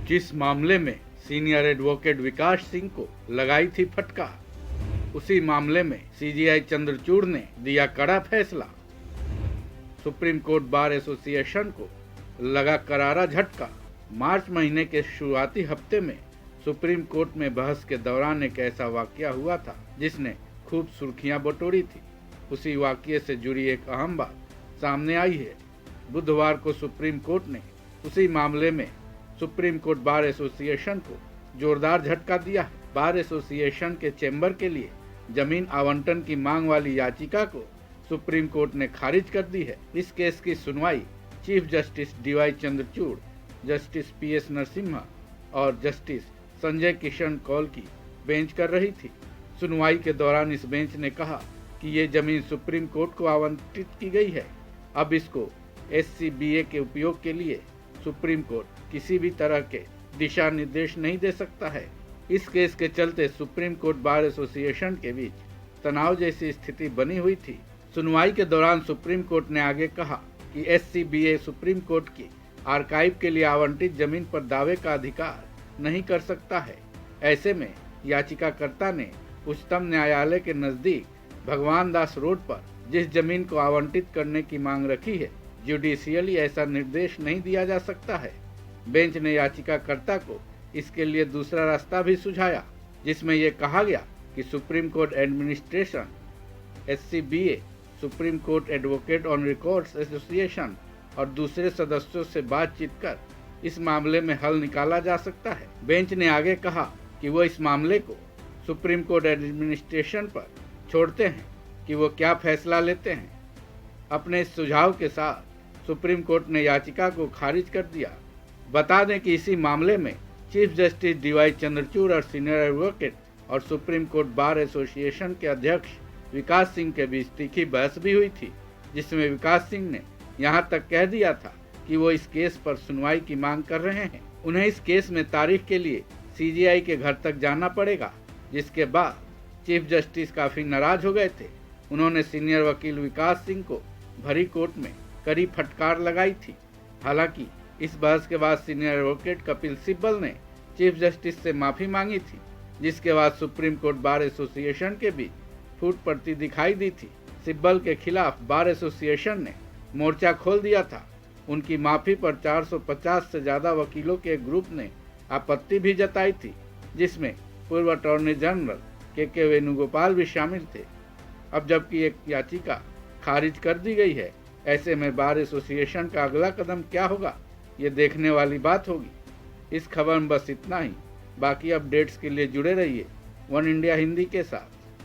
जिस मामले में सीनियर एडवोकेट विकास सिंह को लगाई थी फटकार, उसी मामले में सीजेआई चंद्रचूड़ ने दिया कड़ा फैसला। सुप्रीम कोर्ट बार एसोसिएशन को लगा करारा झटका। मार्च महीने के शुरुआती हफ्ते में सुप्रीम कोर्ट में बहस के दौरान एक ऐसा वाकया हुआ था जिसने खूब सुर्खियां बटोरी थी। उसी वाकये से जुड़ी एक अहम बात सामने आई है। बुधवार को सुप्रीम कोर्ट ने उसी मामले में सुप्रीम कोर्ट बार एसोसिएशन को जोरदार झटका दिया है। बार एसोसिएशन के चैम्बर के लिए जमीन आवंटन की मांग वाली याचिका को सुप्रीम कोर्ट ने खारिज कर दी है। इस केस की सुनवाई chief justice DY Chandrachud, justice PS Narasimha और जस्टिस संजय किशन कौल की बेंच कर रही थी। सुनवाई के दौरान इस बेंच ने कहा कि ये जमीन सुप्रीम कोर्ट को आवंटित की गई है। अब इसको एससीबीए के उपयोग के लिए सुप्रीम कोर्ट किसी भी तरह के दिशा निर्देश नहीं दे सकता है। इस केस के चलते सुप्रीम कोर्ट बार एसोसिएशन के बीच तनाव जैसी स्थिति बनी हुई थी। सुनवाई के दौरान सुप्रीम कोर्ट ने आगे कहा कि एससीबीए सुप्रीम कोर्ट की आर्काइव के लिए आवंटित जमीन पर दावे का अधिकार नहीं कर सकता है। ऐसे में याचिकाकर्ता ने उच्चतम न्यायालय के नजदीक भगवान दास रोड पर जिस जमीन को आवंटित करने की मांग रखी है, जुडिशियली ऐसा निर्देश नहीं दिया जा सकता है। बेंच ने याचिकाकर्ता को इसके लिए दूसरा रास्ता भी सुझाया, जिसमें यह कहा गया कि Supreme Court administration, SCBA, Supreme Court advocate on records association और दूसरे सदस्यों से बातचीत कर इस मामले में हल निकाला जा सकता है। बेंच ने आगे कहा कि वो इस मामले को सुप्रीम कोर्ट एडमिनिस्ट्रेशन पर छोड़ते हैं कि वो क्या फैसला लेते हैं। अपने इस सुझाव के साथ सुप्रीम कोर्ट ने याचिका को खारिज कर दिया। बता दें कि इसी मामले में चीफ जस्टिस डीवाई चंद्रचूड़ और सीनियर एडवोकेट और सुप्रीम कोर्ट बार एसोसिएशन के अध्यक्ष विकास सिंह के बीच तीखी बहस भी हुई थी, जिसमें विकास सिंह ने यहां तक कह दिया था कि वो इस केस पर सुनवाई की मांग कर रहे हैं। उन्हें इस केस में तारीख के लिए सीजेआई के घर तक जाना पड़ेगा, जिसके बाद चीफ जस्टिस काफी नाराज हो गए थे। उन्होंने सीनियर वकील विकास सिंह को भरी कोर्ट में कड़ी फटकार लगाई थी। हालांकि इस बहस के बाद सीनियर एडवोकेट कपिल सिब्बल ने चीफ जस्टिस से माफी मांगी थी, जिसके बाद सुप्रीम कोर्ट बार एसोसिएशन के बीच फूट पड़ती दिखाई दी थी। सिब्बल के खिलाफ बार एसोसिएशन ने मोर्चा खोल दिया था। उनकी माफी पर 450 से ज्यादा वकीलों के एक ग्रुप ने आपत्ति भी जताई थी, जिसमें पूर्व अटॉर्नी जनरल के वेणुगोपाल भी शामिल थे। अब जबकि एक याचिका खारिज कर दी गई है, ऐसे में बार एसोसिएशन का अगला कदम क्या होगा, ये देखने वाली बात होगी। इस खबर में बस इतना ही। बाकी अपडेट्स के लिए जुड़े रहिए वन इंडिया हिंदी के साथ।